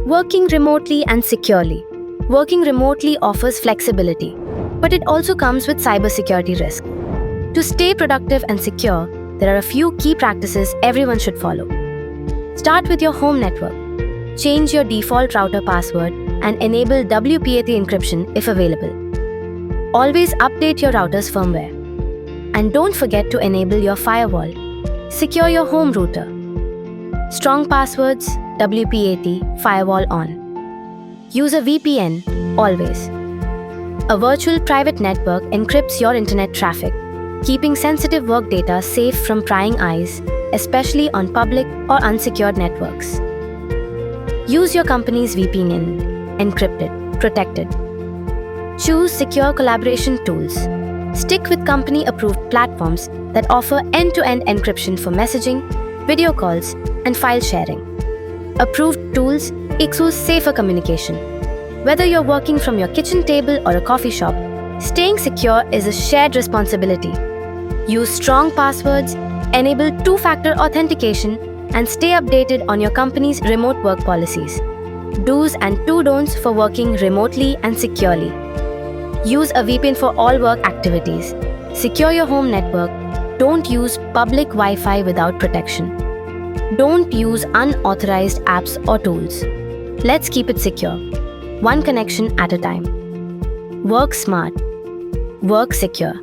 Working remotely and securely. Working remotely offers flexibility, but it also comes with cybersecurity risk. To stay productive and secure, there are a few key practices everyone should follow. Start with your home network. Change your default router password and enable WPA3 encryption if available. Always update your router's firmware. And don't forget to enable your firewall. Secure your home router. Strong passwords, WPA3, firewall on. Use a VPN, always. A virtual private network encrypts your internet traffic, keeping sensitive work data safe from prying eyes, especially on public or unsecured networks. Use your company's VPN, encrypted, protected. Choose secure collaboration tools. Stick with company-approved platforms that offer end-to-end encryption for messaging, video calls, and file sharing. Approved tools equals safer communication. Whether you're working from your kitchen table or a coffee shop, staying secure is a shared responsibility. Use strong passwords, enable two-factor authentication, and stay updated on your company's remote work policies. Do's and don'ts for working remotely and securely. Use a VPN for all work activities. Secure your home network. Don't use public Wi-Fi without protection. Don't use unauthorized apps or tools. Let's keep it secure. One connection at a time. Work smart. Work secure.